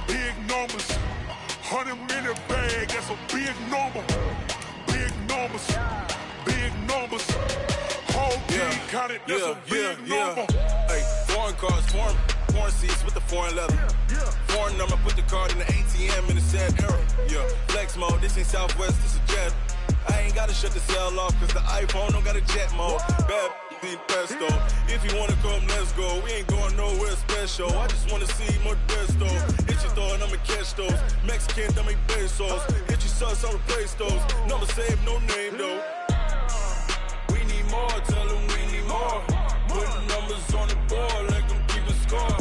Big numbers, 100 in the bag, that's a big number. Big numbers, whole team counted, that's a big number. Hey, foreign cars, foreign seats with the foreign leather. Foreign number, put the card in the ATM in the sad era. Yeah, flex mode, this ain't Southwest, this is jet. I ain't gotta shut the cell off, cause the iPhone don't got a jet mode. Bad pesto. If you wanna come, let's go. We ain't going nowhere special. I just wanna see more pesto. Hit your thought, I'ma catch those. Mexican, dame pesos. Hit your sus, I'll replace those. Number saved, no name though. We need more, tell them we need more. Putting numbers on the board, like them keep a score.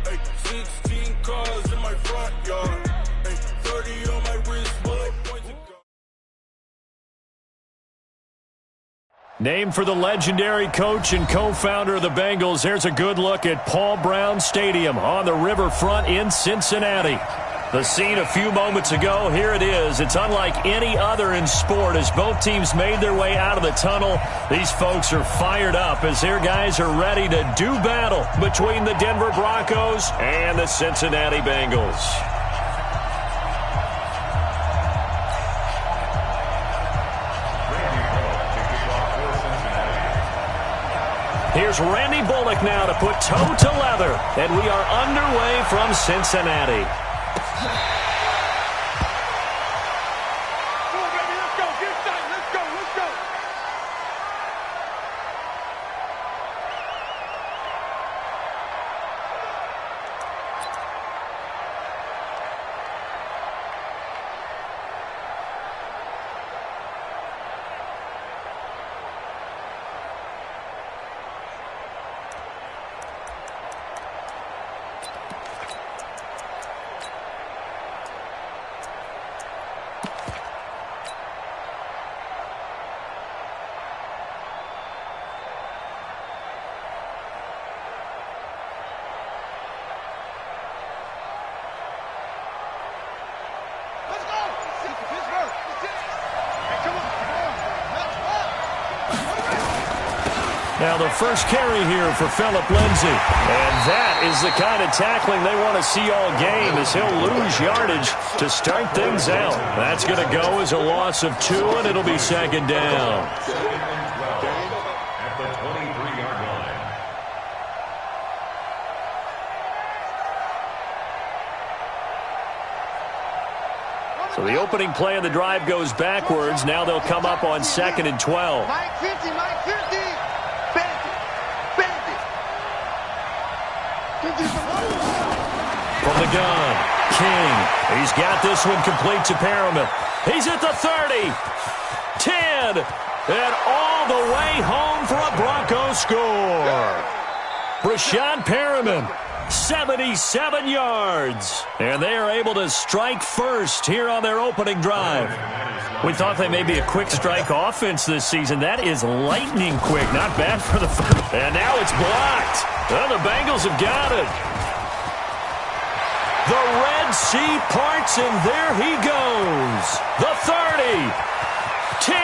Hey, 16 cars in my front yard. Hey, 30 on my wrist, bullet points to go. Named for the legendary coach and co-founder of the Bengals, here's a good look at Paul Brown Stadium on the riverfront in Cincinnati. The scene a few moments ago, here it is. It's unlike any other in sport as both teams made their way out of the tunnel. These folks are fired up as their guys are ready to do battle between the Denver Broncos and the Cincinnati Bengals. Here's Randy Bullock now to put toe to leather, and we are underway from Cincinnati. Now the first carry here for Phillip Lindsay. And that is the kind of tackling they want to see all game as he'll lose yardage to start things out. That's going to go as a loss of 2, and it'll be second down. At the 23-yard line. So the opening play of the drive goes backwards. Now they'll come up on 2nd and 12. Mike 50, Mike 50. From the gun, King. He's got this one complete to Perriman. He's at the 30, 10, and all the way home for a Bronco score. Brashad Perriman, 77 yards. And they are able to strike first here on their opening drive. We thought they may be a quick strike offense this season. That is lightning quick. Not bad for the first. And now it's blocked. Well, the Bengals have got it. The Red Sea parts, and there he goes. The 30, 10,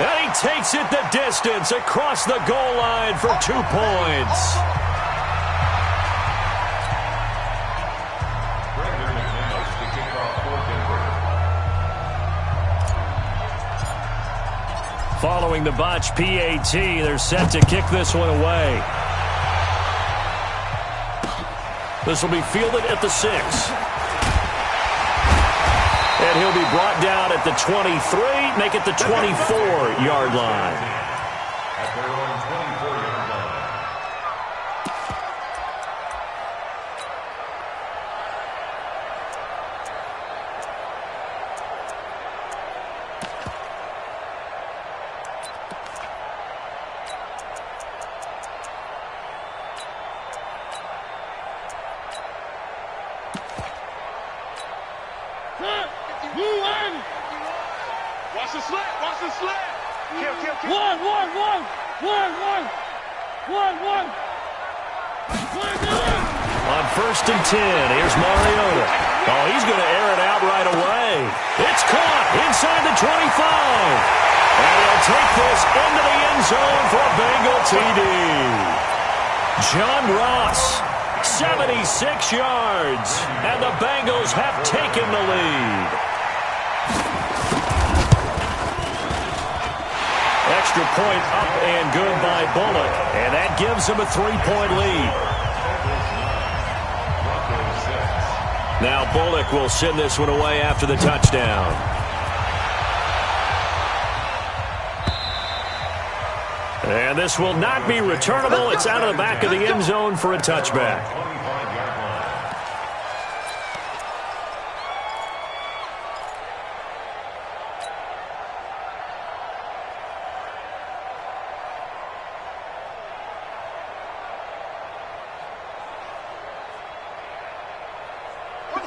and he takes it the distance across the goal line for 2 points. Following the botch PAT, they're set to kick this one away. This will be fielded at the 6. And he'll be brought down at the 23, make it the 24-yard line. At their own 24-yard line. the slant. Watch the slant. Kill. One. On 1st and 10, here's Mariota. Oh, he's going to air it out right away. It's caught inside the 25. And he'll take this into the end zone for a Bengal TD. John Ross, 76 yards. And the Bengals have taken the lead. Extra point up and good by Bullock. And that gives him a 3-point lead. Now Bullock will send this one away after the touchdown. And this will not be returnable. It's out of the back of the end zone for a touchback.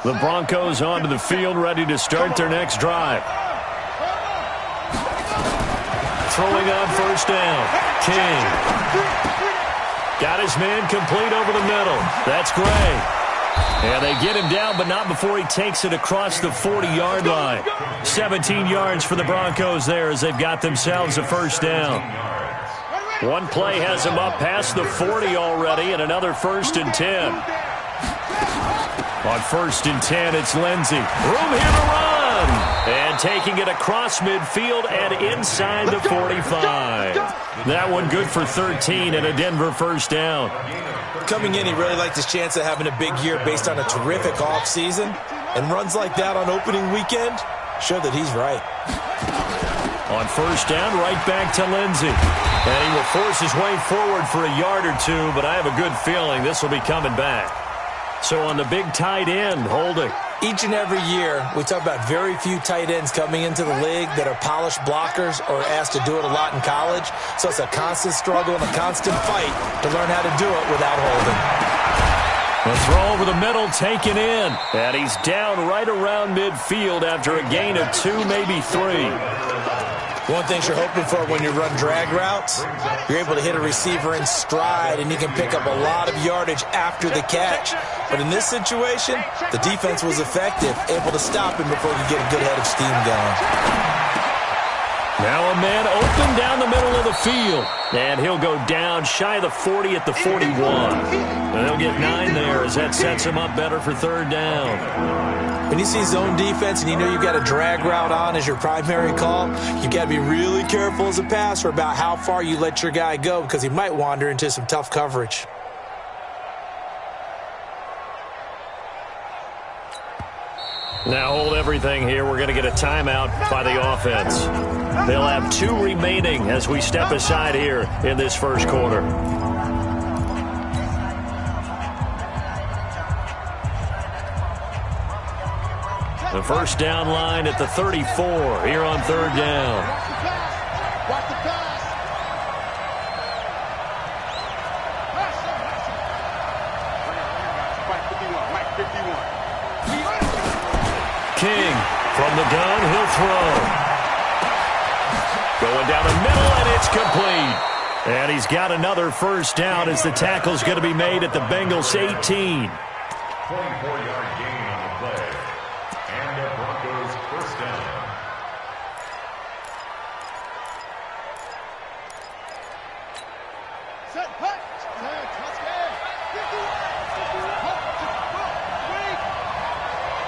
The Broncos onto the field, ready to start their next drive. Throwing on 1st down. King. Got his man complete over the middle. That's great. And they get him down, but not before he takes it across the 40-yard line. 17 yards for the Broncos there as they've got themselves a 1st down. One play has him up past the 40 already, and another 1st and 10. On 1st and 10, it's Lindsey. Room here to run. And taking it across midfield and inside the 45. That one good for 13 and a Denver 1st down. Coming in, he really liked his chance of having a big year based on a terrific offseason. And runs like that on opening weekend show that he's right. On 1st down, right back to Lindsey. And he will force his way forward for a yard or two, but I have a good feeling this will be coming back. So on the big tight end, Holding. Each and every year, we talk about very few tight ends coming into the league that are polished blockers or asked to do it a lot in college. So it's a constant struggle and a constant fight to learn how to do it without Holding. The throw over the middle taken in. And he's down right around midfield after a gain of 2, maybe 3. One thing you're hoping for when you run drag routes, you're able to hit a receiver in stride and you can pick up a lot of yardage after the catch. But in this situation, the defense was effective, able to stop him before he could get a good head of steam going. Now a man open down the middle of the field. And he'll go down shy of the 40 at the 41. And they'll get 9 there as that sets him up better for 3rd down. When you see zone defense and you know you've got a drag route on as your primary call, you've got to be really careful as a passer about how far you let your guy go because he might wander into some tough coverage. Now hold everything here. We're going to get a timeout by the offense. They'll have 2 remaining as we step aside here in this 1st quarter. The 1st down line at the 34 here on 3rd down. King from the gun, he'll throw. Going down the middle, and it's complete. And he's got another 1st down as the tackle's going to be made at the Bengals 18. 24-yard gain on the play. And the Broncos 1st down. Set, hut. Touchdown. 51.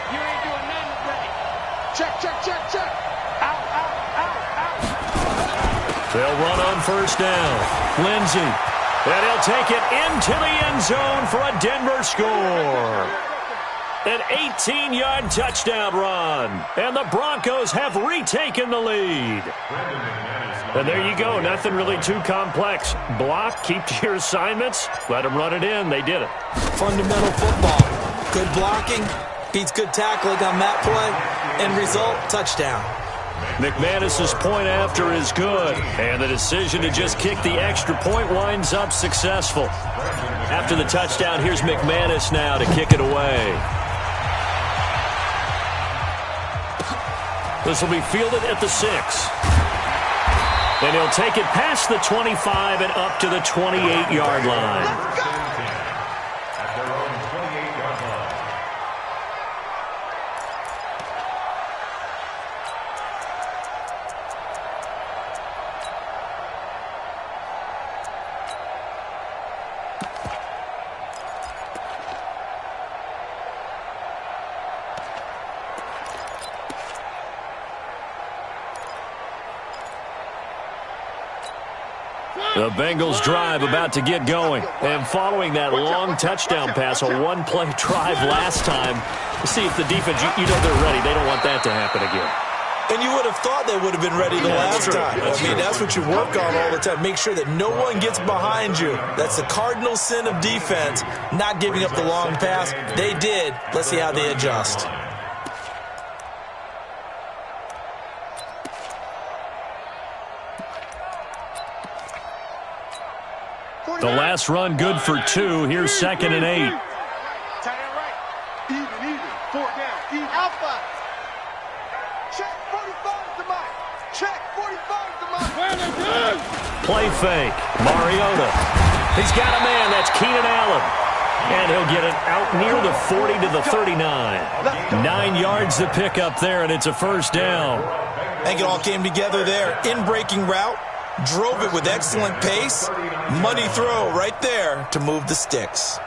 You ain't doing nothing ready. Check. They'll run on 1st down. Lindsey. And he'll take it into the end zone for a Denver score. An 18-yard touchdown run. And the Broncos have retaken the lead. And there you go. Nothing really too complex. Block, keep to your assignments, let them run it in. They did it. Fundamental football. Good blocking beats good tackling on that play. End result, touchdown. McManus's point after is good, and the decision to just kick the extra point winds up successful. After the touchdown, here's McManus now to kick it away. This will be fielded at the 6. And he'll take it past the 25 and up to the 28-yard line. At their own 28-yard line. The Bengals drive about to get going. And following that long touchdown pass, a one-play drive last time, see if the defense, you know they're ready. They don't want that to happen again. And you would have thought they would have been ready the last time. That's what you work on all the time. Make sure that no one gets behind you. That's the cardinal sin of defense, not giving up the long pass. They did. Let's see how they adjust. The last run good for 2. Here's 2nd and 8. Tight end right. Even. 4 down. Even. Alpha. Check 45 to Mike. Check 45 to Mike. Play fake. Mariota. He's got a man. That's Keenan Allen. And he'll get it out near the 40 to the 39. 9 yards to pick up there, and it's a first down. I think it all came together there. In-breaking route. Drove it with excellent pace. Money throw right there to move the sticks.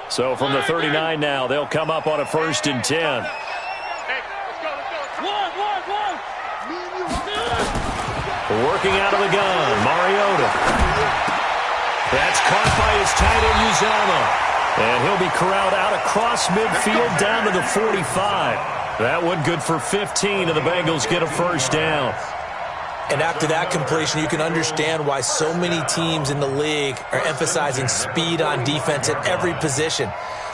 So from the 39 now, they'll come up on a 1st and 10. Working out of the gun, Mariota. That's caught by his tight end, Uzama. And he'll be corralled out across midfield down to the 45. That one good for 15, and the Bengals get a first down. And after that completion, you can understand why so many teams in the league are emphasizing speed on defense at every position.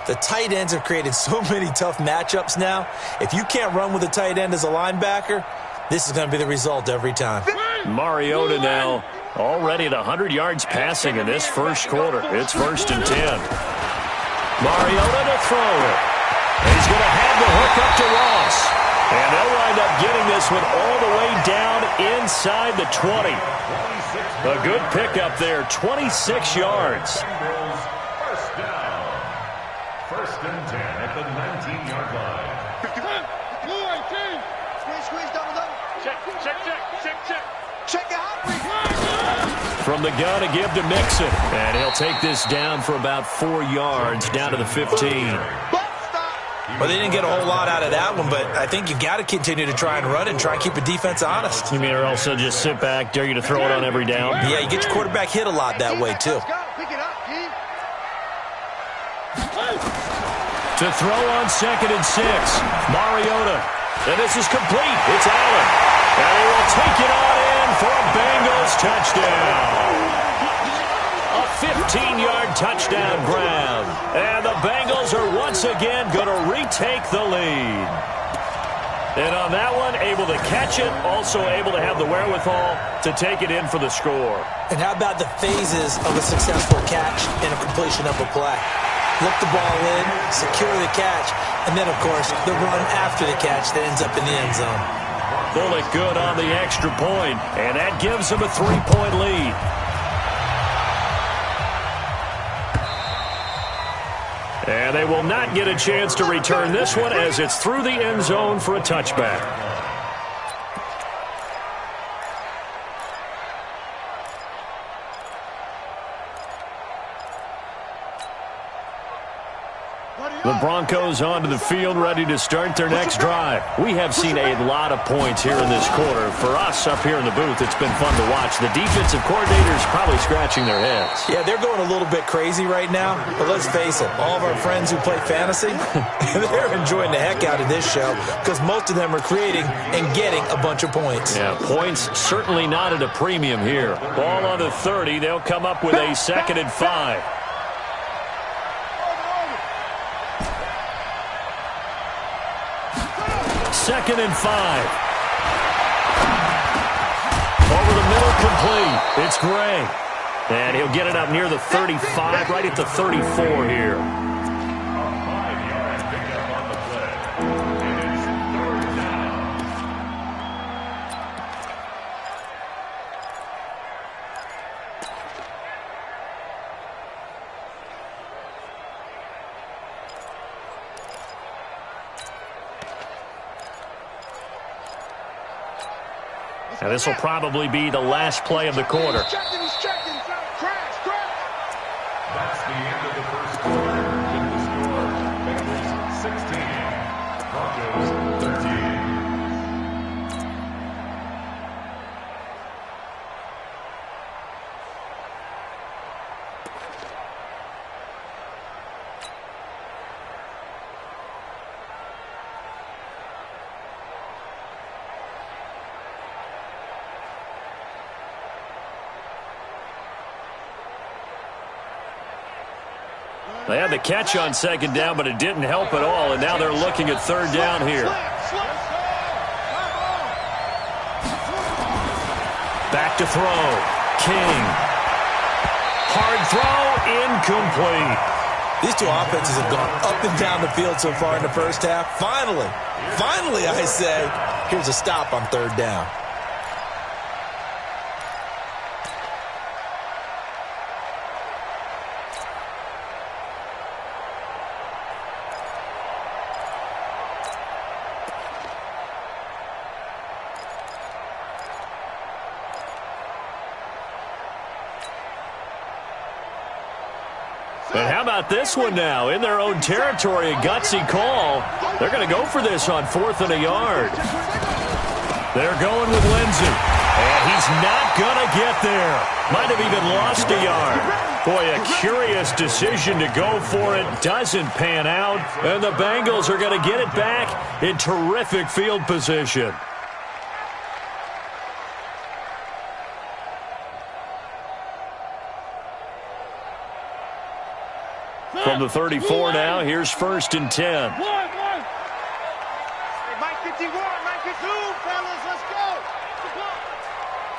The tight ends have created so many tough matchups now. If you can't run with a tight end as a linebacker, this is going to be the result every time. Mariota now already at 100 yards passing in this first quarter. It's 1st and 10. Mariota to throw it. He's going to have the hook up to Ross. And they'll wind up getting this one all the way down inside the 20. A good pickup there, 26 yards. First down. 1st and 10 at the 19-yard line. Squeeze, double. Check it out. From the gun to give to Mixon. And he'll take this down for about 4 yards, down to the 15. Well, they didn't get a whole lot out of that one, but I think you got to continue to try and run and try and keep a defense honest. You mean or else they'll just sit back, dare you to throw it on every down? Yeah, you get your quarterback hit a lot that way, too. To throw on 2nd and 6, Mariota. And this is complete. It's Allen. And he will take it on in for a Bengals touchdown. A 15-yard touchdown grab. And the Bengals are once again going to retake the lead. And on that one, able to catch it, also able to have the wherewithal to take it in for the score. And how about the phases of a successful catch and a completion of a play? Look the ball in, secure the catch, and then, of course, the run after the catch that ends up in the end zone. Bullock good on the extra point, and that gives them a 3-point lead. And they will not get a chance to return this one as it's through the end zone for a touchback. The Broncos onto the field, ready to start their next drive. We have seen a lot of points here in this quarter. For us up here in the booth, it's been fun to watch. The defensive coordinators probably scratching their heads. Yeah, they're going a little bit crazy right now. But let's face it, all of our friends who play fantasy, they're enjoying the heck out of this show because most of them are creating and getting a bunch of points. Yeah, points certainly not at a premium here. Ball on the 30. They'll come up with a 2nd and 5. Second and 5. middle complete. It's Gray. And he'll get it up near the 35, right at the 34 here. And this will probably be the last play of the quarter. He's checking. Crash. That's the end of the first quarter. With the score, Bengals 16, Broncos 13. They had the catch on second down, but it didn't help at all, and now they're looking at third down here. Back to throw. King. Hard throw, incomplete. These two offenses have gone up and down the field so far in the first half. Finally, I say, here's a stop on third down. And how about this one now? In their own territory, a gutsy call. They're going to go for this on 4th and a yard. They're going with Lindsey. And he's not going to get there. Might have even lost a yard. Boy, a curious decision to go for it. Doesn't pan out. And the Bengals are going to get it back in terrific field position. From the 34 now, here's 1st and 10. Hey, Mike 51, Mike 52, fellas, let's go.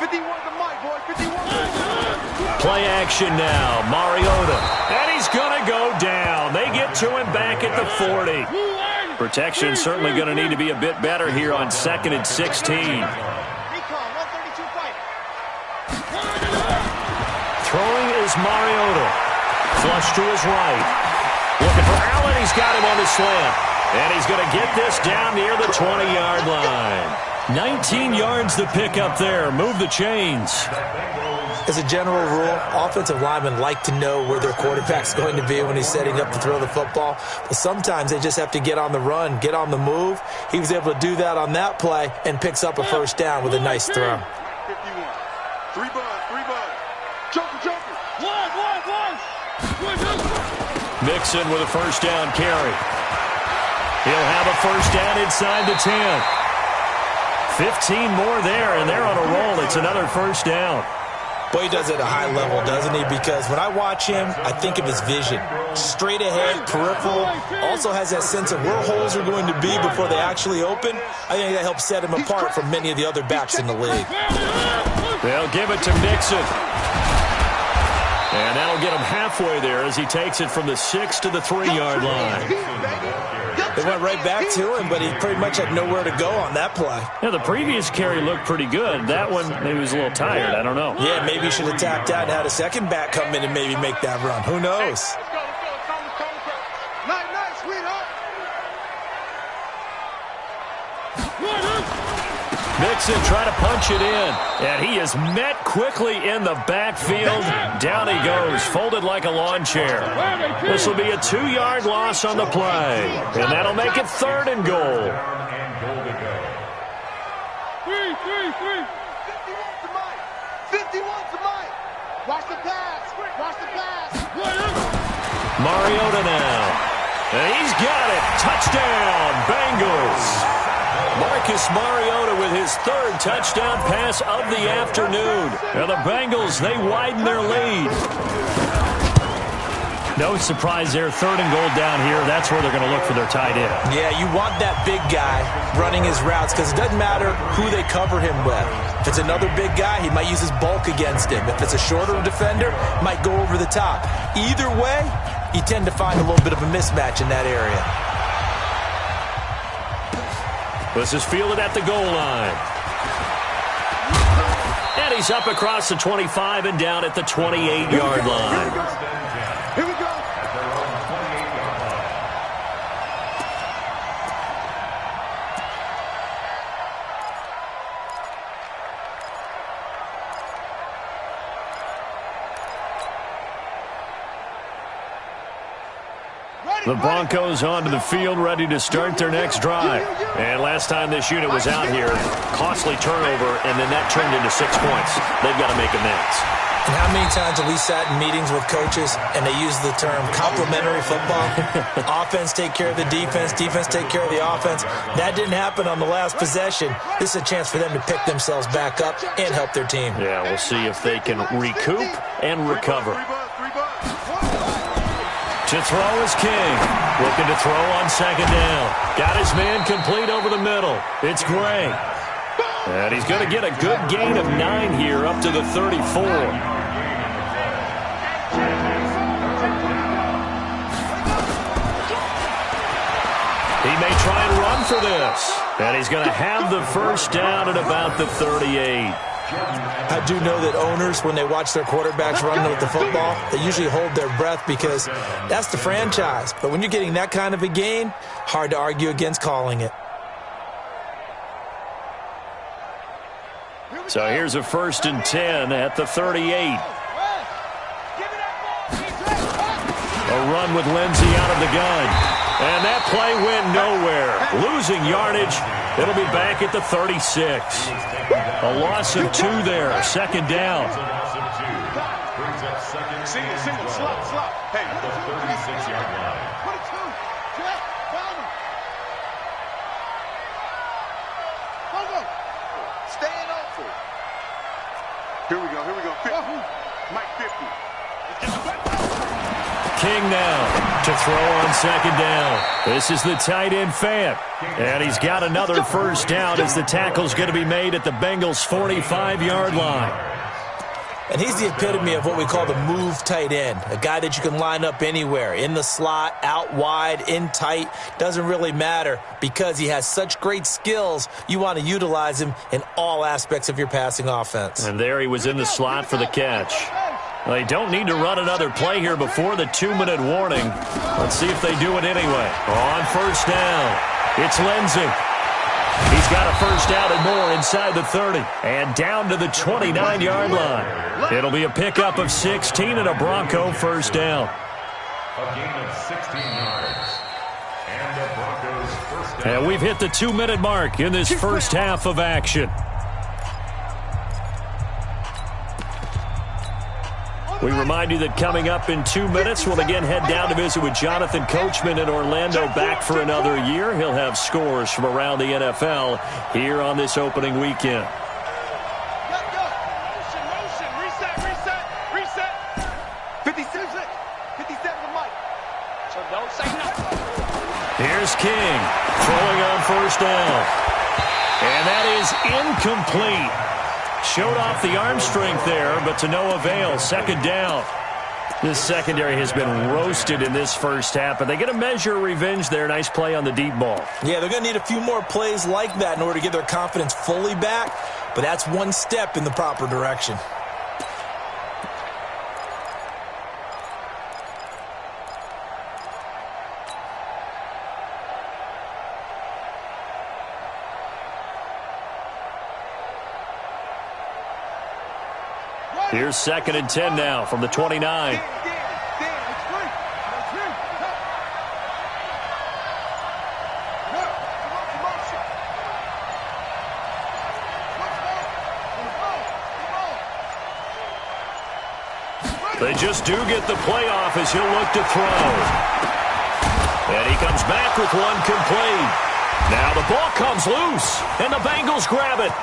51 to Mike, boy, 51. Play action now, Mariota. And he's going to go down. They get to him back at the 40. Protection certainly going to need to be a bit better here on 2nd and 16. Recon, 132 fighter. Throwing is Mariota. Flush to his right. Looking for Allen. He's got him on the slant. And he's going to get this down near the 20-yard line. 19 yards to pick up there. Move the chains. As a general rule, offensive linemen like to know where their quarterback's going to be when he's setting up to throw the football. But sometimes they just have to get on the run, get on the move. He was able to do that on that play and picks up a first down with a nice throw. 51. 3 buds. Joker. Mixon with a first down carry. He'll have a first down inside the 10. 15 more there, and they're on a roll. It's another first down. Boy, he does it at a high level, doesn't he? Because when I watch him, I think of his vision. Straight ahead, peripheral. Also has that sense of where holes are going to be before they actually open. I think that helps set him apart from many of the other backs in the league. They'll give it to Mixon. And that'll get him halfway there as he takes it from the 6 to the 3-yard line. They went right back to him, but he pretty much had nowhere to go on that play. Yeah, the previous carry looked pretty good. That one, maybe he was a little tired. I don't know. Yeah, maybe he should have tapped out and had a second back come in and maybe make that run. Who knows? Nice, sweetheart. Mixon trying to punch it in, and he is met quickly in the backfield. Down he goes, folded like a lawn chair. This will be a 2-yard loss on the play, and that'll make it 3rd and goal. 51 to Mike. Watch the pass. Mariota now, and he's got it. Touchdown, Bengals. Marcus Mariota with his 3rd touchdown pass of the afternoon. And the Bengals, they widen their lead. No surprise there. 3rd and goal down here. That's where they're going to look for their tight end. Yeah, you want that big guy running his routes because it doesn't matter who they cover him with. If it's another big guy, he might use his bulk against him. If it's a shorter defender, might go over the top. Either way, you tend to find a little bit of a mismatch in that area. This is fielded at the goal line. And he's up across the 25 and down at the 28-yard line. Here we go. At their own 28-yard line. The Broncos onto the field, ready to start their next drive. And last time this unit was out here, costly turnover, and then that turned into 6 points. They've got to make amends. And how many times have we sat in meetings with coaches and they use the term complementary football? Offense take care of the defense, defense take care of the offense. That didn't happen on the last possession. This is a chance for them to pick themselves back up and help their team. Yeah, we'll see if they can recoup and recover. To throw is King. Looking to throw on 2nd down. Got his man complete over the middle. It's Gray. And he's going to get a good gain of 9 here up to the 34. He may try and run for this. And he's going to have the first down at about the 38. I do know that owners, when they watch their quarterbacks run with the football, they usually hold their breath because that's the franchise. But when you're getting that kind of a gain, hard to argue against calling it. So here's a 1st and 10 at the 38. A run with Lindsey out of the gun. And that play went nowhere. Losing yardage. It'll be back at the 36. A loss of 2 there. 2nd down. Single, slot. Hey, At the 36-yard line. put it 2. Jack, found him. Go. Staying open. Here we go. 50. Mike 50. King now to throw on 2nd down. This is the tight end Fant. And he's got another first down as the tackle's going to be made at the Bengals' 45-yard line. And he's the epitome of what we call the move tight end, a guy that you can line up anywhere, in the slot, out wide, in tight, doesn't really matter because he has such great skills. You want to utilize him in all aspects of your passing offense. And there he was in the slot for the catch. They don't need to run another play here before the 2-minute warning. Let's see if they do it anyway. On 1st down, it's Lindsey. He's got a first down and more inside the 30 and down to the 29-yard line. It'll be a pickup of 16 and a Bronco first down. A gain of 16 yards. And the Broncos first down. And we've hit the 2-minute mark in this first half of action. We remind you that coming up in 2 minutes, we'll again head down to visit with Jonathan Coachman in Orlando, back for another year. He'll have scores from around the NFL here on this opening weekend. Motion. Reset. 57 to Mike. So don't say nothing. Here's King throwing on 1st down. And that is incomplete. Showed off the arm strength there, but to no avail. 2nd down. This secondary has been roasted in this first half, but they get a measure of revenge there. Nice play on the deep ball. Yeah, they're going to need a few more plays like that in order to get their confidence fully back, but that's one step in the proper direction. Here's 2nd and 10 now from the 29. They just do get the play off as he'll look to throw. And he comes back with one complete. Now the ball comes loose, and the Bengals grab it.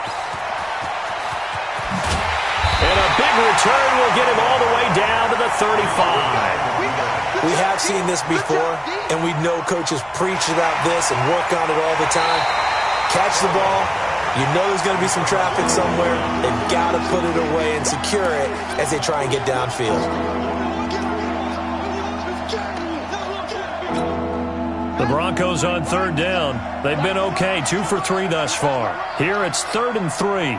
And a big return will get him all the way down to the 35. We have seen this before, and we know coaches preach about this and work on it all the time. Catch the ball. You know there's going to be some traffic somewhere. They've got to put it away and secure it as they try and get downfield. The Broncos on third down. They've been okay, 2 for 3 thus far. Here it's 3rd and 3.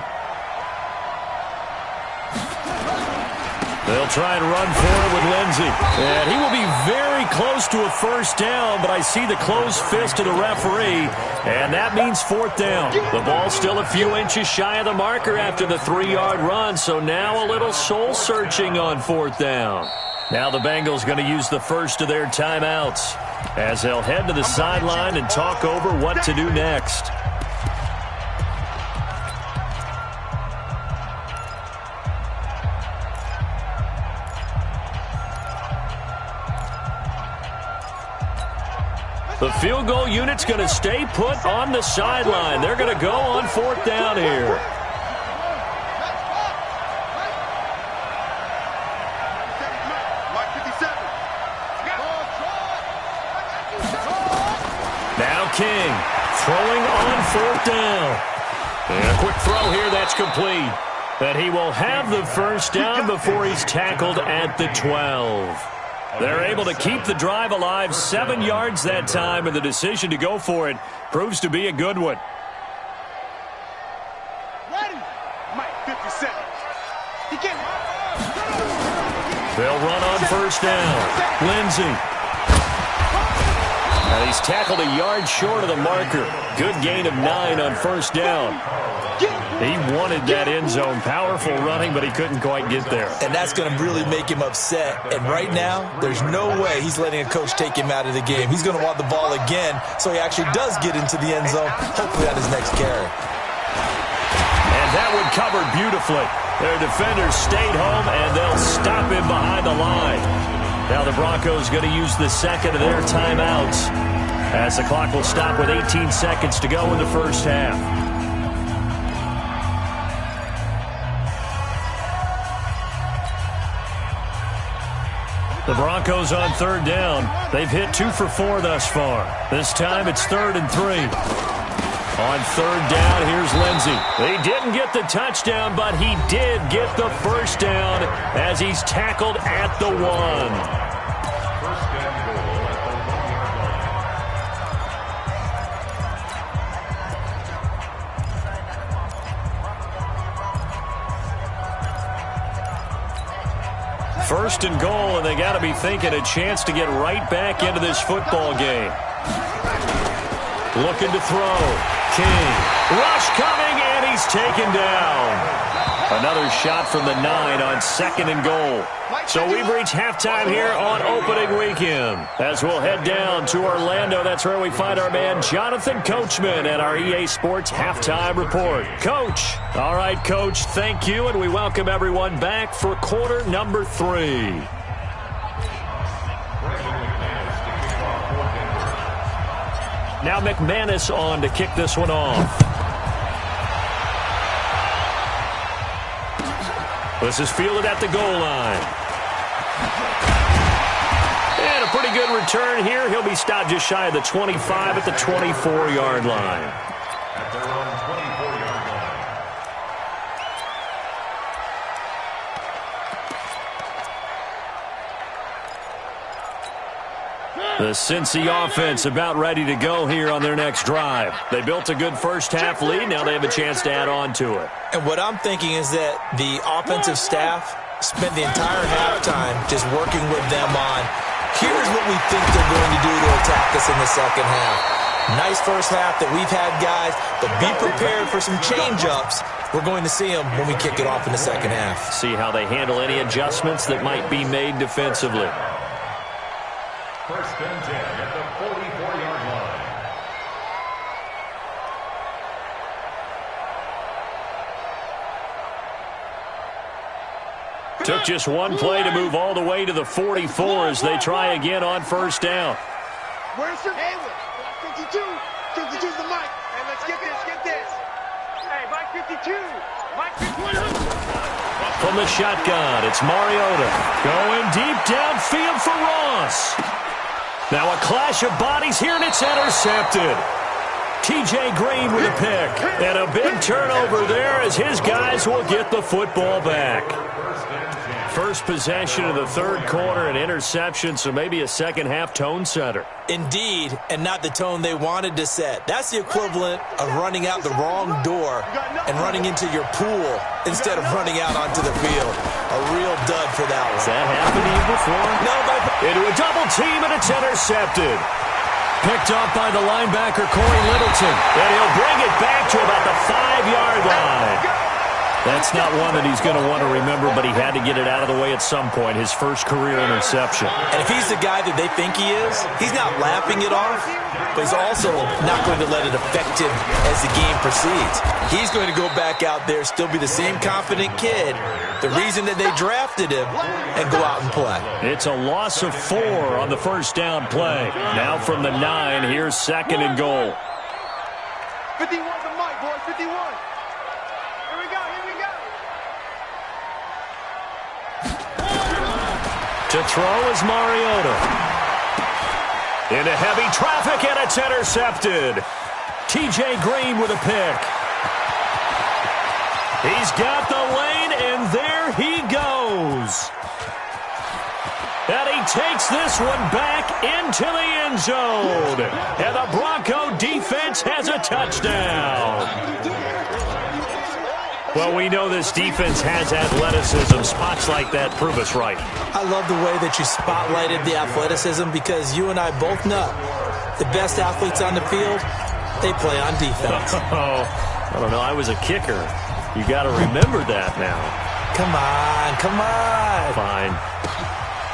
They'll try and run for it with Lindsey. And he will be very close to a first down, but I see the closed fist of the referee, and that means 4th down. The ball's still a few inches shy of the marker after the 3-yard run, so now a little soul-searching on 4th down. Now the Bengals going to use the first of their timeouts as they'll head to the sideline and talk over what to do next. The field goal unit's going to stay put on the sideline. They're going to go on 4th down here. Now King throwing on 4th down. And a quick throw here that's complete. And he will have the first down before he's tackled at the 12. They're able to keep the drive alive, 7 yards that time, and the decision to go for it proves to be a good one. Ready? Mike, 50 seconds. He can't. They'll run on first down. Lindsey. And he's tackled a yard short of the marker. Good gain of 9 on first down. He wanted that end zone. Powerful running, but he couldn't quite get there. And that's going to really make him upset. And right now, there's no way he's letting a coach take him out of the game. He's going to want the ball again, so he actually does get into the end zone, hopefully on his next carry. And that one covered beautifully. Their defenders stayed home, and they'll stop him behind the line. Now the Broncos going to use the second of their timeouts as the clock will stop with 18 seconds to go in the first half. The Broncos on third down. They've hit 2 for 4 thus far. This time it's 3rd and 3. On third down, here's Lindsey. He didn't get the touchdown, but he did get the first down as he's tackled at the 1. First and goal at the 1-yard line. First and goal, and they got to be thinking a chance to get right back into this football game. Looking to throw. King. Rush coming, and he's taken down. Another shot from the 9 on 2nd and goal. So we've reached halftime here on opening weekend. As we'll head down to Orlando, that's where we find our man Jonathan Coachman at our EA Sports Halftime Report. Coach. All right, Coach, thank you, and we welcome everyone back for quarter number 3. Now McManus on to kick this one off. This is fielded at the goal line. And a pretty good return here. He'll be stopped just shy of the 25 at the 24-yard line. At their own 24-yard line. The Cincy offense about ready to go here on their next drive. They built a good first half lead. Now they have a chance to add on to it. And what I'm thinking is that the offensive staff spent the entire halftime just working with them on, here's what we think they're going to do to attack us in the second half. Nice first half that we've had, guys, but be prepared for some change-ups. We're going to see them when we kick it off in the second half. See how they handle any adjustments that might be made defensively. First and 10 at the 44-yard line. Took just one play to move all the way to the 44 as they try again on first down. Where's your Hayward? 52. 52's the mic. Hey, let's get this. Hey, Mike 52. Mike 51. from the shotgun. It's Mariota going deep downfield for Ross. Now a clash of bodies here, and it's intercepted. T.J. Green with a pick. And a big turnover there as his guys will get the football back. First possession of the third quarter, an interception, so maybe a second-half tone setter. Indeed, and not the tone they wanted to set. That's the equivalent of running out the wrong door and running into your pool instead of running out onto the field. A real dud for that one. Has that happened to you before? No, but into a double team, and it's intercepted. Picked off by the linebacker, Corey Littleton. And he'll bring it back to about the 5-yard line. That's not one that he's going to want to remember, but he had to get it out of the way at some point, his first career interception. And if he's the guy that they think he is, he's not laughing it off, but he's also not going to let it affect him as the game proceeds. He's going to go back out there, still be the same confident kid, the reason that they drafted him, and go out and play. It's a loss of 4 on the first down play. Now from the 9, here's 2nd and goal. 51 to Mike, boys, 51. Here we go, here we go. To throw is Mariota. Into heavy traffic, and it's intercepted. T.J. Green with a pick. He's got the lane, and there he goes. And he takes this one back into the end zone. And the Bronco defense has a touchdown. Well, we know this defense has athleticism. Spots like that prove us right. I love the way that you spotlighted the athleticism because you and I both know the best athletes on the field, they play on defense. Oh, I don't know. I was a kicker. You got to remember that now. Come on, come on. Fine.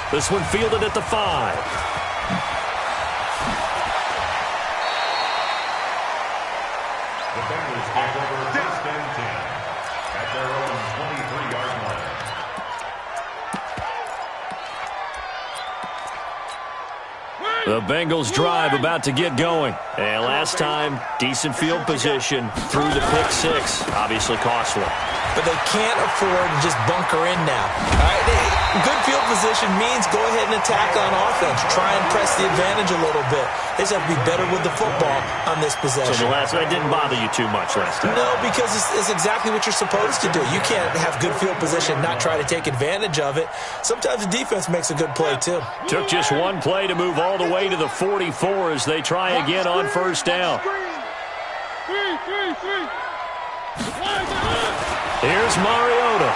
This one fielded at the 5. The Bengals take over 1st and 10 at their own 23-yard line. The Bengals drive about to get going. And last time, decent field position through the pick 6. Obviously costly. But they can't afford to just bunker in now. All right? Good field position means go ahead and attack on offense. Try and press the advantage a little bit. They just have to be better with the football on this possession. So the last one didn't bother you too much last time? No, because it's exactly what you're supposed to do. You can't have good field position and not try to take advantage of it. Sometimes the defense makes a good play, too. Took just one play to move all the way to the 44 as they try again on first down. Here's Mariota.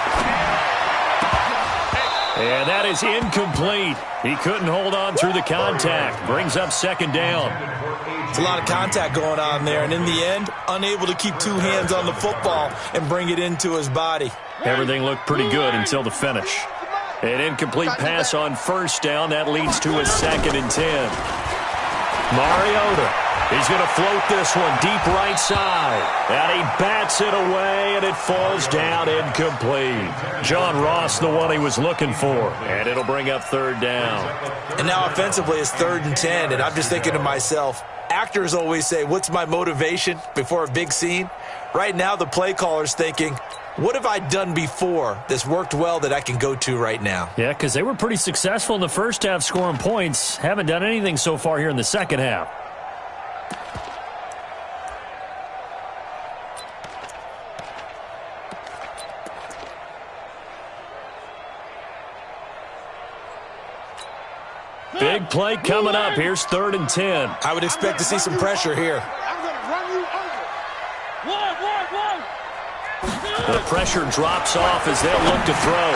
And that is incomplete. He couldn't hold on through the contact. Brings up 2nd down. It's a lot of contact going on there, and in the end, unable to keep 2 hands on the football and bring it into his body. Everything looked pretty good until the finish. An incomplete pass on first down. That leads to a 2nd and 10. Mariota. He's going to float this one deep right side. And he bats it away, and it falls down incomplete. John Ross, the one he was looking for. And it'll bring up 3rd down. And now offensively it's 3rd and 10, and I'm just thinking to myself, actors always say, what's my motivation before a big scene? Right now the play caller's thinking, what have I done before that's worked well that I can go to right now? Yeah, because they were pretty successful in the first half scoring points. Haven't done anything so far here in the second half. Big play coming up. Here's 3rd and 10. I would expect to see some pressure here. I'm going to run you over. The pressure drops off as they'll look to throw.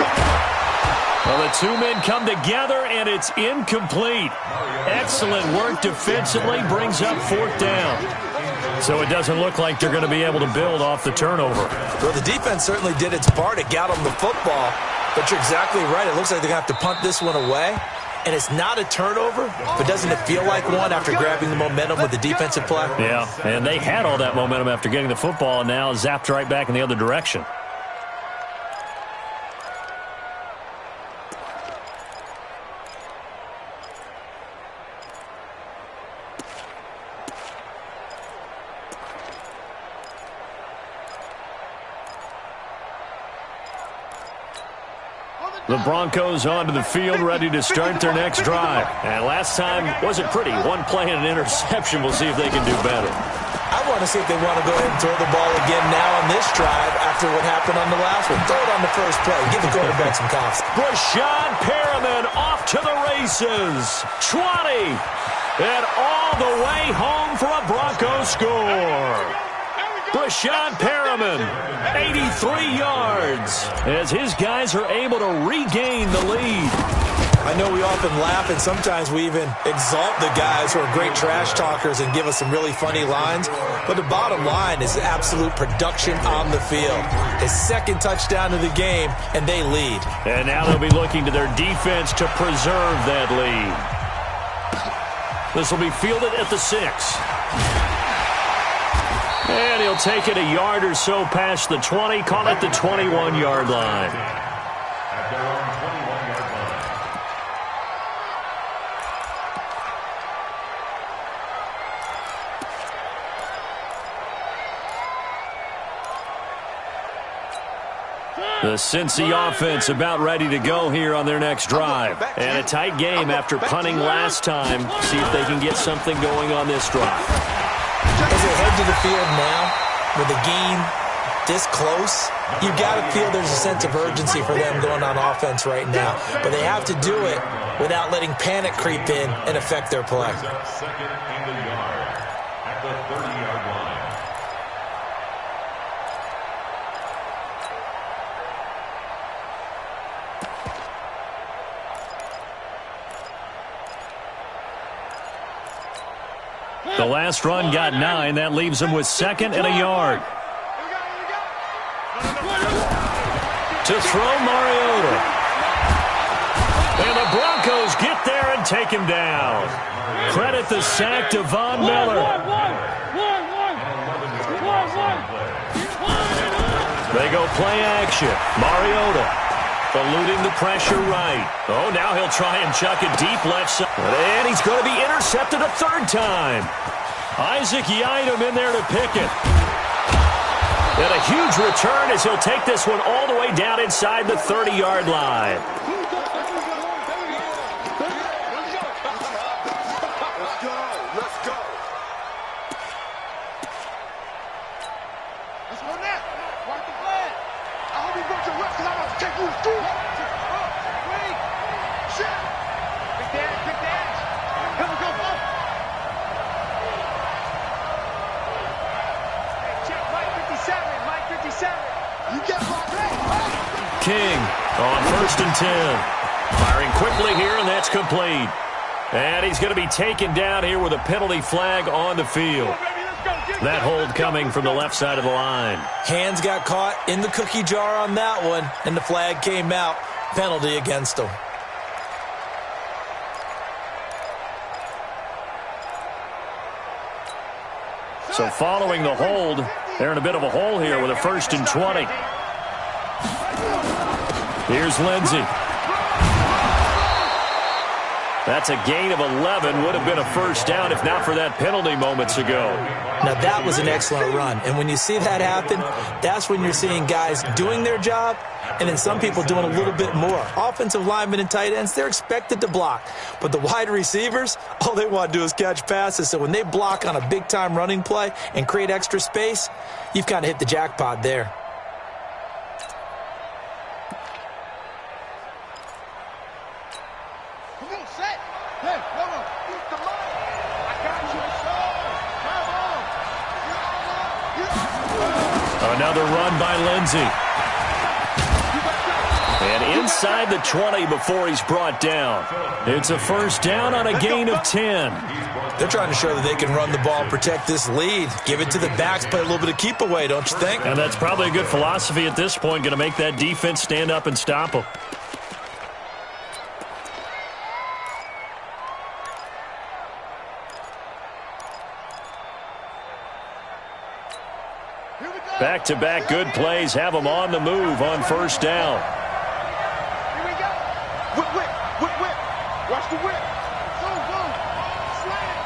Well, the 2 men come together, and it's incomplete. Excellent work defensively. Brings up 4th down. So it doesn't look like they're going to be able to build off the turnover. Well, the defense certainly did its part to get them the football. But you're exactly right. It looks like they're going to have to punt this one away. And it's not a turnover, but doesn't it feel like one after grabbing the momentum with the defensive play? Yeah, and they had all that momentum after getting the football, and now zapped right back in the other direction. The Broncos onto the field, ready to start their next drive. And last time wasn't pretty. One play and an interception. We'll see if they can do better. I want to see if they want to go ahead and throw the ball again now on this drive after what happened on the last one. Throw it on the first play. Give the quarterback some confidence. Brashad Perriman off to the races. 20. And all the way home for a Broncos score. Brashad Perriman, 83 yards, as his guys are able to regain the lead. I know we often laugh, and sometimes we even exalt the guys who are great trash talkers and give us some really funny lines. But the bottom line is absolute production on the field. His second touchdown of the game, and they lead. And now they'll be looking to their defense to preserve that lead. This will be fielded at the 6. And he'll take it a yard or so past the 20, call it the 21-yard line. At their own 21-yard line. The Cincy offense about ready to go here on their next drive. And a tight game after punting last time. See if they can get something going on this drive. As they head to the field now, with the game this close, you've got to feel there's a sense of urgency for them going on offense right now. But they have to do it without letting panic creep in and affect their play. Second and a yard at the 30-yard line. The last run got 9. That leaves them with second and a yard. To throw Mariota. And the Broncos get there and take him down. Credit the sack to Von Miller. They go play action. Mariota eluding the pressure right. Oh, now he'll try and chuck it deep left side. And he's going to be intercepted a third time. Isaac Yiadom in there to pick it. And a huge return as he'll take this one all the way down inside the 30-yard line. Let's go. Let's run that. Wipe the flag. I hope you broke your rest because I'm about to take you through. Wait. Shit. Big dash, big dash. Here we go, folks. Hey, check Mike 57, Mike 57. You get my back. King on 1st and 10. Firing quickly here, and that's complete. And he's going to be taken down here with a penalty flag on the field. That hold coming from the left side of the line. Hands got caught in the cookie jar on that one, and the flag came out. Penalty against them. So following the hold, they're in a bit of a hole here with a 1st and 20. Here's Lindsey. That's a gain of 11. Would have been a first down if not for that penalty moments ago. Now, that was an excellent run. And when you see that happen, that's when you're seeing guys doing their job and then some people doing a little bit more. Offensive linemen and tight ends, they're expected to block. But the wide receivers, all they want to do is catch passes. So when they block on a big-time running play and create extra space, you've kind of hit the jackpot there. Another run by Lindsey. And inside the 20 before he's brought down. It's a first down on a gain of 10. They're trying to show that they can run the ball, protect this lead. Give it to the backs, play a little bit of keep away, don't you think? And that's probably a good philosophy at this point, going to make that defense stand up and stop them. Back-to-back good plays have them on the move on first down. Here we go. Whip, whip, whip, whip. Watch the whip. Boom, boom. Slam.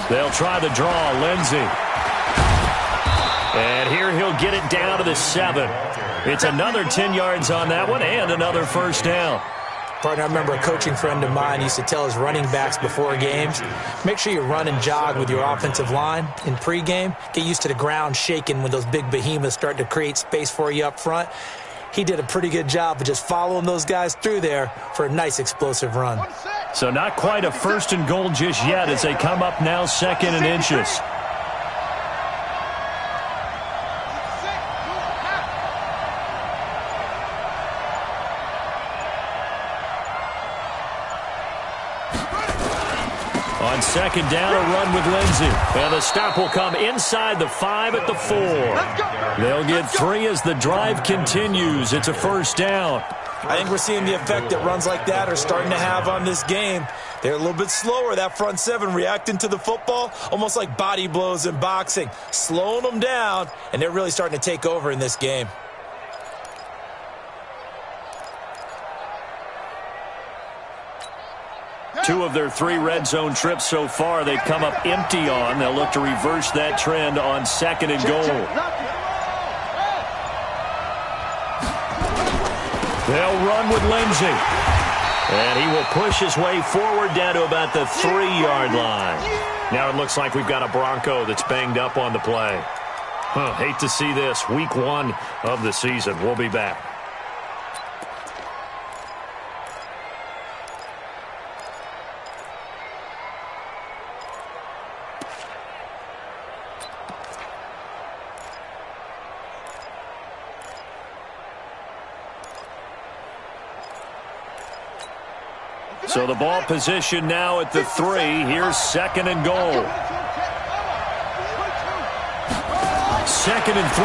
They'll try the draw, Lindsey. And here he'll get it down to the 7. It's another 10 yards on that one and another first down. Partner, I remember a coaching friend of mine used to tell his running backs before games, make sure you run and jog with your offensive line in pregame. Get used to the ground shaking when those big behemoths start to create space for you up front. He did a pretty good job of just following those guys through there for a nice explosive run. So not quite a first and goal just yet as they come up now second and inches. On second down, a run with Lindsey. And the stop will come inside the 5 at the 4. They'll get 3 as the drive continues. It's a first down. I think we're seeing the effect that runs like that are starting to have on this game. They're a little bit slower, that front 7, reacting to the football, almost like body blows in boxing, slowing them down, and they're really starting to take over in this game. Two of their 3 red zone trips so far, they've come up empty on. They'll look to reverse that trend on second and goal. They'll run with Lindsey. And he will push his way forward down to about the 3-yard line. Now it looks like we've got a Bronco that's banged up on the play. Hate to see this. Week 1 of the season. We'll be back. So the ball position now at the 3. Here's second and goal. Second and 3.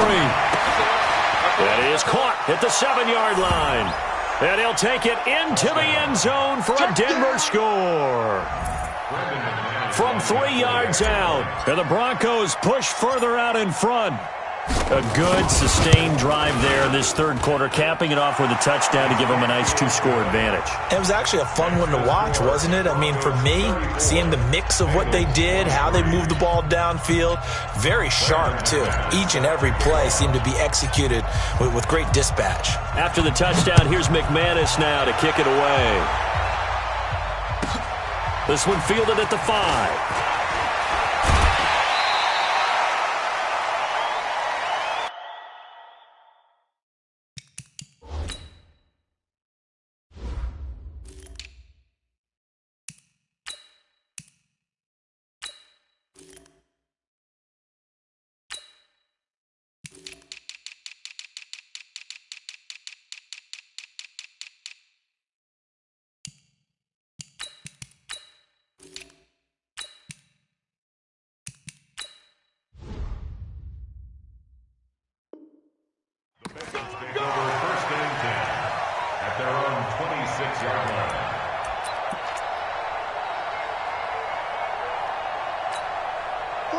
That is caught at the 7-yard line. And he'll take it into the end zone for a Denver score. From 3 yards out. And the Broncos push further out in front. A good, sustained drive there in this third quarter, capping it off with a touchdown to give them a nice 2-score advantage. It was actually a fun one to watch, wasn't it? I mean, for me, seeing the mix of what they did, how they moved the ball downfield, very sharp, too. Each and every play seemed to be executed with great dispatch. After the touchdown, here's McManus now to kick it away. This one fielded at the 5.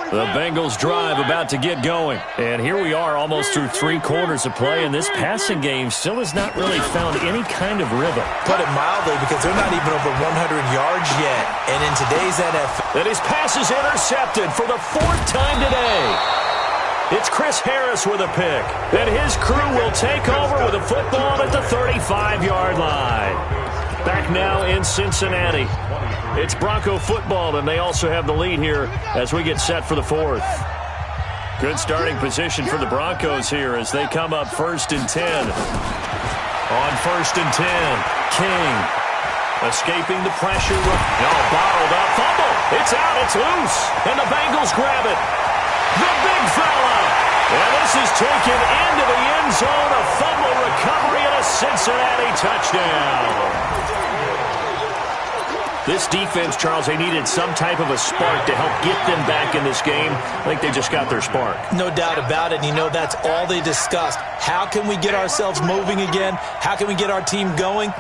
The Bengals drive about to get going. And here we are almost through 3 quarters of play, and this passing game still has not really found any kind of rhythm. Put it mildly, because they're not even over 100 yards yet. And in today's NFL... And his pass is intercepted for the 4th time today. It's Chris Harris with a pick. And his crew will take over with a football at the 35-yard line. Back now in Cincinnati. It's Bronco football, and they also have the lead here as we get set for the 4th. Good starting position for the Broncos here as they come up 1st and 10. On 1st and 10, King escaping the pressure. No, bottled up. Fumble. It's out. It's loose. And the Bengals grab it. The big fella. And this is taken into the end zone. A fumble recovery and a Cincinnati touchdown. This defense, Charles, they needed some type of a spark to help get them back in this game. I think they just got their spark. No doubt about it. And you know, that's all they discussed. How can we get ourselves moving again? How can we get our team going?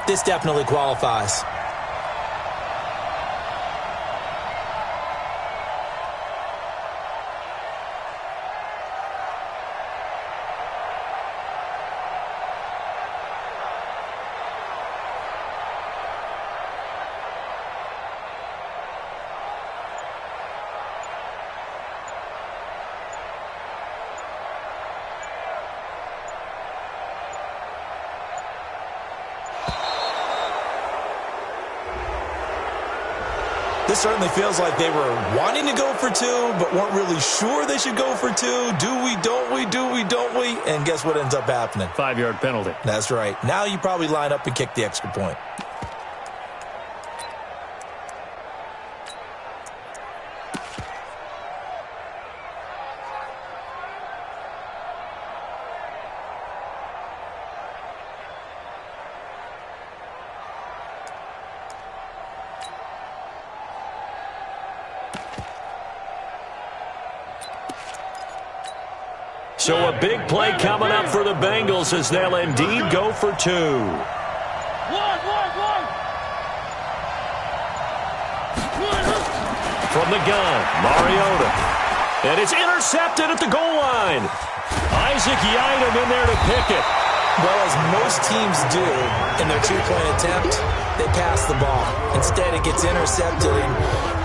This definitely qualifies. This certainly feels like they were wanting to go for two, but weren't really sure they should go for two. Do we, don't we, do we, don't we? And guess what ends up happening? 5-yard penalty. That's right. Now you probably line up and kick the extra point. So a big play coming up for the Bengals as they'll indeed go for two. From the gun, Mariota. And it's intercepted at the goal line. Isaac Yiadom in there to pick it. Well, as most teams do in their two-point attempt, they pass the ball. Instead, it gets intercepted. And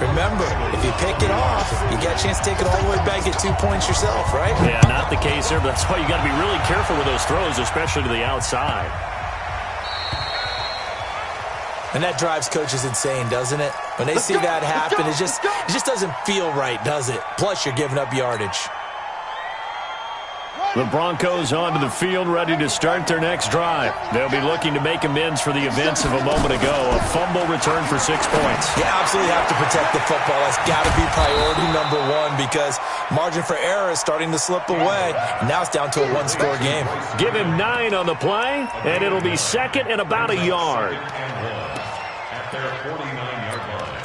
remember, if you pick it off, you got a chance to take it all the way back, get 2 points yourself, right? Yeah, not the case here, but that's why you got to be really careful with those throws, especially to the outside. And that drives coaches insane, doesn't it? When they see that happen, it just doesn't feel right, does it? Plus, you're giving up yardage. The Broncos onto the field, ready to start their next drive. They'll be looking to make amends for the events of a moment ago. A fumble return for 6 points. You absolutely have to protect the football. That's got to be priority number one because margin for error is starting to slip away. And now it's down to a one-score game. Give him 9 on the play, and it'll be second and about a yard. At their 49-yard line.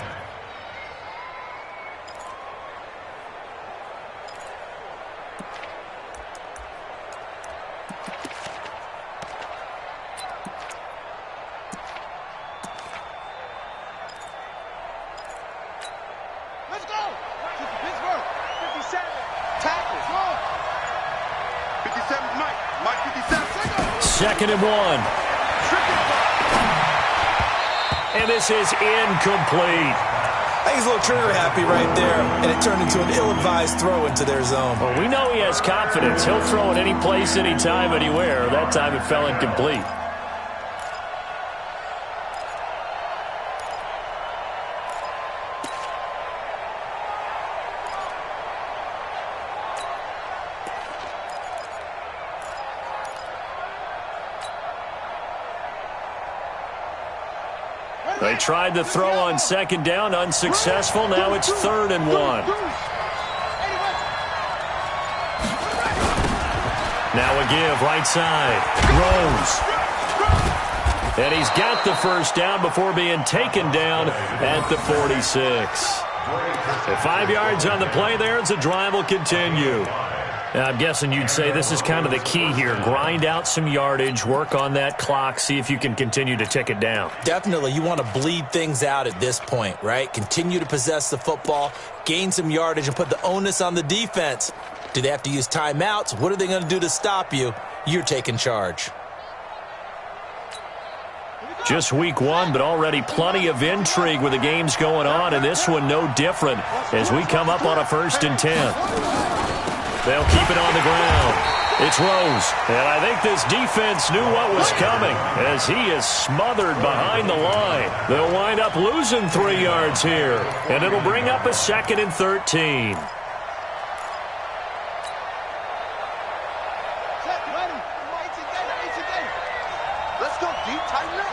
Let's go! Pittsburgh, 57. Tackles, roll. 57, Mike 57. Second and 1. And this is incomplete. I think he's a little trigger happy right there, and it turned into an ill-advised throw into their zone. Well, we know he has confidence. He'll throw it any place, anytime, anywhere. That time it fell incomplete. They tried to throw on second down, unsuccessful. Now it's 3rd and 1. Now a give, right side. Rose. And he's got the first down before being taken down at the 46. So 5 yards on the play there as the drive will continue. Now, I'm guessing you'd say this is kind of the key here. Grind out some yardage, work on that clock, see if you can continue to tick it down. Definitely. You want to bleed things out at this point, right? Continue to possess the football, gain some yardage, and put the onus on the defense. Do they have to use timeouts? What are they going to do to stop you? You're taking charge. Just week 1, but already plenty of intrigue with the games going on, and this one no different as we come up on a 1st and 10. They'll keep it on the ground. It's Rose. And I think this defense knew what was coming as he is smothered behind the line. They'll wind up losing 3 yards here. And it'll bring up a 2nd and 13. Let's go deep, tighten up.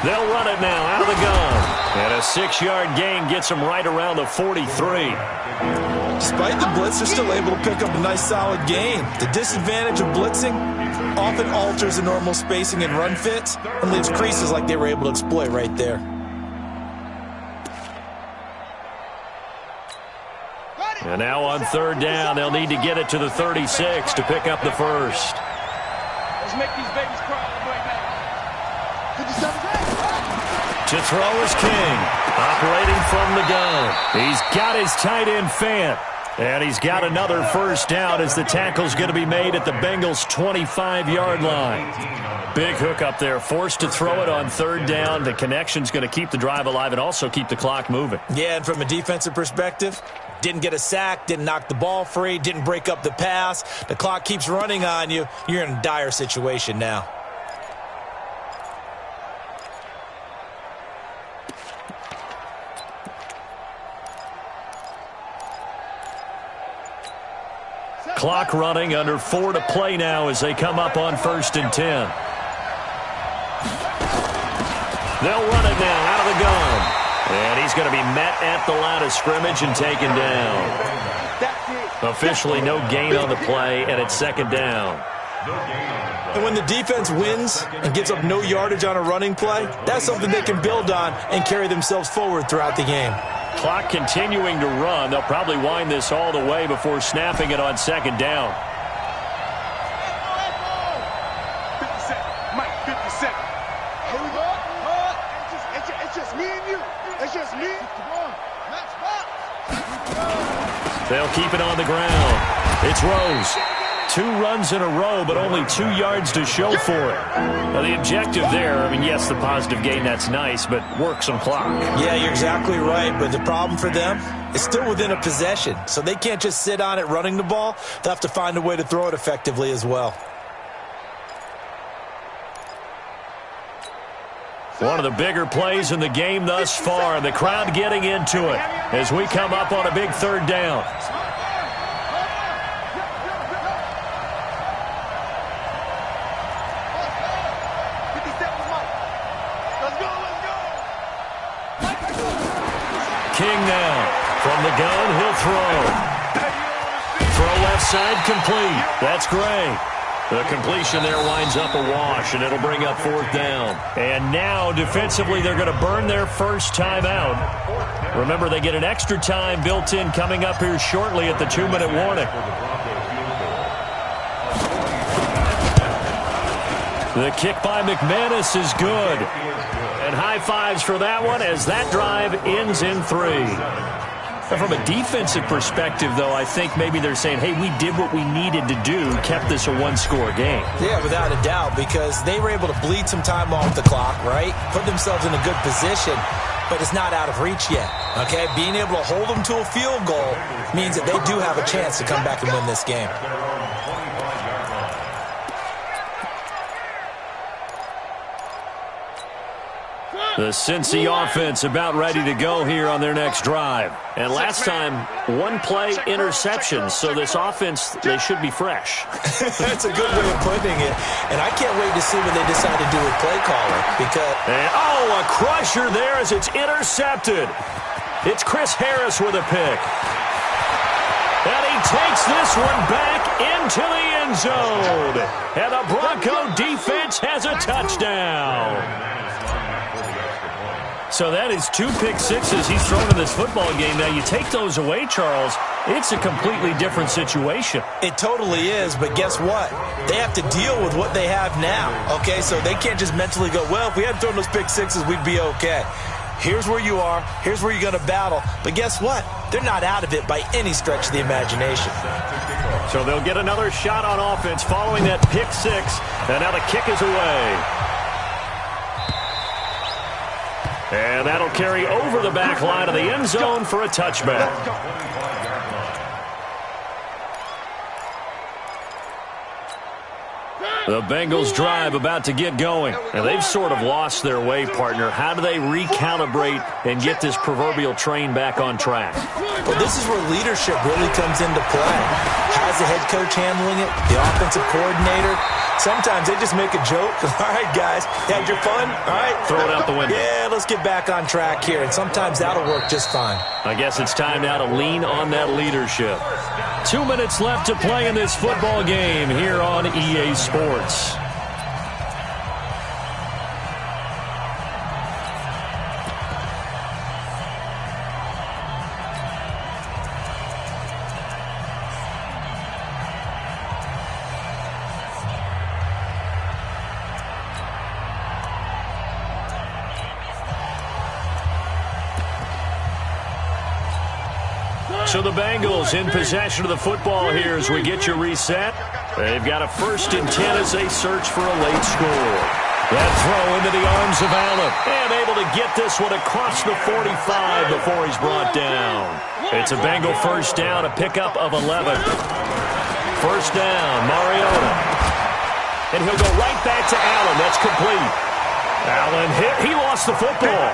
They'll run it now out of the gun. And a 6-yard gain gets them right around the 43. Despite the blitz, they're still able to pick up a nice, solid gain. The disadvantage of blitzing often alters the normal spacing and run fits and leaves creases like they were able to exploit right there. And now on 3rd down, they'll need to get it to the 36 to pick up the first. Let's make these babies cry all the way back. 57. To throw is King, operating from the gun. He's got his tight end Fant, and he's got another first down as the tackle's going to be made at the Bengals' 25-yard line. Big hook up there, forced to throw it on 3rd down. The connection's going to keep the drive alive and also keep the clock moving. Yeah, and from a defensive perspective, didn't get a sack, didn't knock the ball free, didn't break up the pass. The clock keeps running on you. You're in a dire situation now. clock running, under 4 to play now as they come up on 1st and 10. They'll run it now out of the gun. And he's going to be met at the line of scrimmage and taken down. Officially no gain on the play, and it's 2nd down. And when the defense wins and gives up no yardage on a running play, that's something they can build on and carry themselves forward throughout the game. Clock continuing to run. They'll probably wind this all the way before snapping it on 2nd down. 50 seconds. Mike, 50 seconds. Here we go. It's just me and you. It's just me. They'll keep it on the ground. It's Rose. 2 runs in a row, but only 2 yards to show for it. Now, the objective there, I mean, yes, the positive gain, that's nice, but work some clock. Yeah, you're exactly right, but the problem for them is still within a possession, so they can't just sit on it running the ball. They'll have to find a way to throw it effectively as well. One of the bigger plays in the game thus far, and the crowd getting into it as we come up on a big 3rd down. King now. From the gun, he'll throw. Throw left side, complete. That's Gray. The completion there winds up a wash, and it'll bring up 4th down. And now, defensively, they're going to burn their first timeout. Remember, they get an extra time built in coming up here shortly at the 2-minute warning. The kick by McManus is good. And high fives for that one as that drive ends in 3. Now, from a defensive perspective, though, I think maybe they're saying, hey, we did what we needed to do, kept this a 1-score game. Yeah, without a doubt, because they were able to bleed some time off the clock, right? Put themselves in a good position, but it's not out of reach yet, okay? Being able to hold them to a field goal means that they do have a chance to come back and win this game. The Cincy offense about ready to go here on their next drive. And last time, 1 play interception, so this offense, they should be fresh. That's a good way of putting it. And I can't wait to see what they decide to do with play calling. And, a crusher there as it's intercepted. It's Chris Harris with a pick. And he takes this one back into the end zone. And the Bronco defense has a touchdown. So that is 2 pick sixes he's thrown in this football game. Now, you take those away, Charles, it's a completely different situation. It totally is, but guess what? They have to deal with what they have now, okay? So they can't just mentally go, well, if we hadn't thrown those pick sixes, we'd be okay. Here's where you are. Here's where you're going to battle. But guess what? They're not out of it by any stretch of the imagination. So they'll get another shot on offense following that pick 6, and now the kick is away. And that'll carry over the back line of the end zone for a touchback. The Bengals drive about to get going. And they've sort of lost their way, partner. How do they recalibrate and get this proverbial train back on track? Well, this is where leadership really comes into play. How's the head coach handling it? The offensive coordinator? Sometimes they just make a joke. All right, guys, you had your fun? All right. Throw it out the window. Yeah, let's get back on track here. And sometimes that'll work just fine. I guess it's time now to lean on that leadership. 2 minutes left to play in this football game here on EA Sports. So the Bengals in possession of the football here as we get you reset. They've got a 1st and 10 as they search for a late score. That throw into the arms of Allen. And able to get this one across the 45 before he's brought down. It's a Bengal 1st down, a pickup of 11. 1st down, Mariota. And he'll go right back to Allen. That's complete. Allen hit. He lost the football.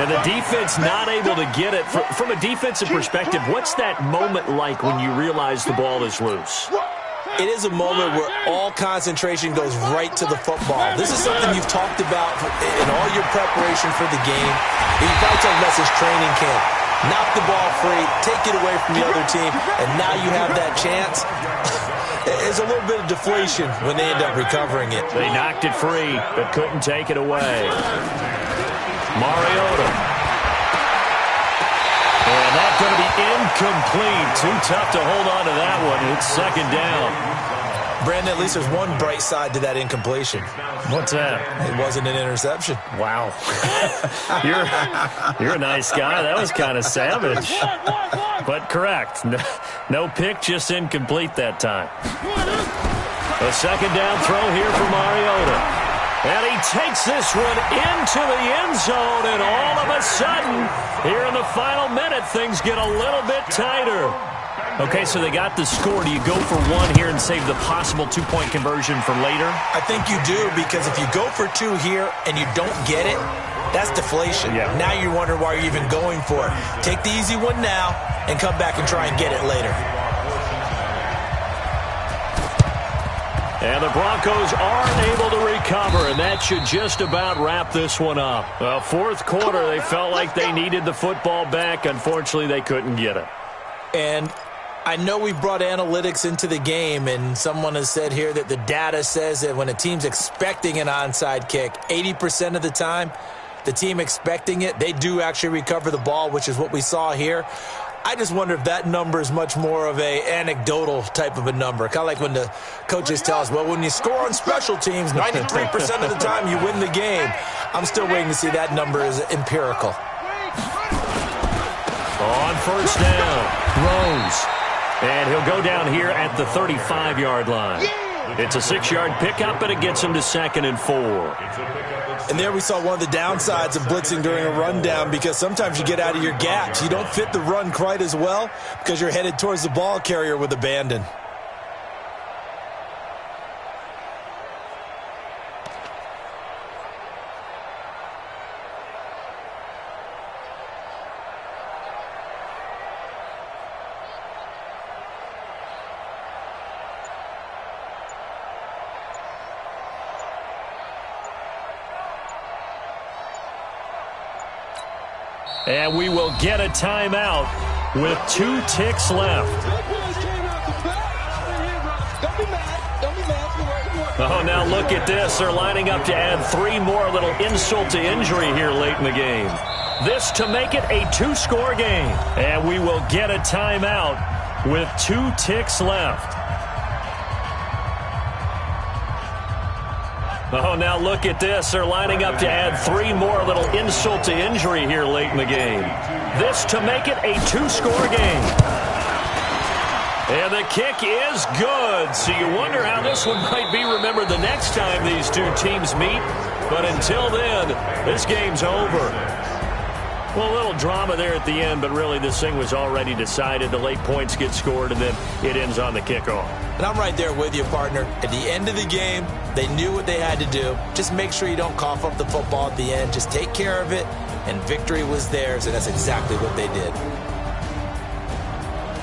And the defense not able to get it. From a defensive perspective, what's that moment like when you realize the ball is loose? It is a moment where all concentration goes right to the football. This is something you've talked about in all your preparation for the game. You probably talked about this training camp. Knock the ball free, take it away from the other team, and now you have that chance. There's a little bit of deflation when they end up recovering it. They knocked it free, but couldn't take it away. Mariota. And that's going to be incomplete. Too tough to hold on to that one. It's second down. Brandon, at least there's one bright side to that incompletion. What's that? It wasn't an interception. Wow. You're a nice guy. That was kind of savage. But correct. No pick, just incomplete that time. A second down throw here for Mariota. And he takes this one into the end zone, and all of a sudden, here in the final minute, things get a little bit tighter. Okay, so they got the score. Do you go for one here and save the possible two-point conversion for later? I think you do, because if you go for two here and you don't get it, that's deflation. Yeah. Now you wonder why you're even going for it. Take the easy one now and come back and try and get it later. And the Broncos aren't able to recover, and that should just about wrap this one up. Fourth quarter, they felt like they needed the football back. Unfortunately, they couldn't get it. And I know we brought analytics into the game, and someone has said here that the data says that when a team's expecting an onside kick, 80% of the time, the team expecting it, they do actually recover the ball, which is what we saw here. I just wonder if that number is much more of a anecdotal type of a number. Kind of like when the coaches tell us, well, when you score on special teams, 93% of the time you win the game. I'm still waiting to see that number is empirical. On first down, throws. And he'll go down here at the 35-yard line. It's a 6-yard pickup, and it gets him to 2nd and 4. And there we saw one of the downsides of blitzing during a rundown, because sometimes you get out of your gaps. You don't fit the run quite as well because you're headed towards the ball carrier with abandon. And we will get a timeout with 2 ticks left. Oh, now look at this. They're lining up to add 3 more, a little insult to injury here late in the game. This to make it a 2-score game. And we will get a timeout with 2 ticks left. Oh, now look at this. They're lining up to add 3 more, a little insult to injury here late in the game. This to make it a 2-score game. And the kick is good. So you wonder how this one might be remembered the next time these two teams meet. But until then, this game's over. Well, a little drama there at the end, but really this thing was already decided. The late points get scored, and then it ends on the kickoff. And I'm right there with you, partner. At the end of the game, they knew what they had to do. Just make sure you don't cough up the football at the end. Just take care of it, and victory was theirs, and that's exactly what they did.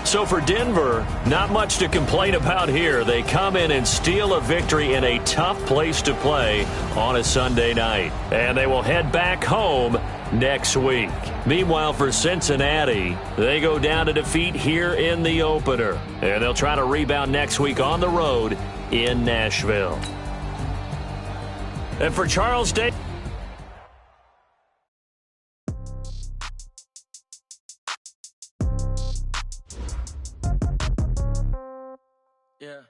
So for Denver, not much to complain about here. They come in and steal a victory in a tough place to play on a Sunday night. And they will head back home next week. Meanwhile, for Cincinnati, they go down to defeat here in the opener. And they'll try to rebound next week on the road in Nashville. And for Charles Day. Yeah.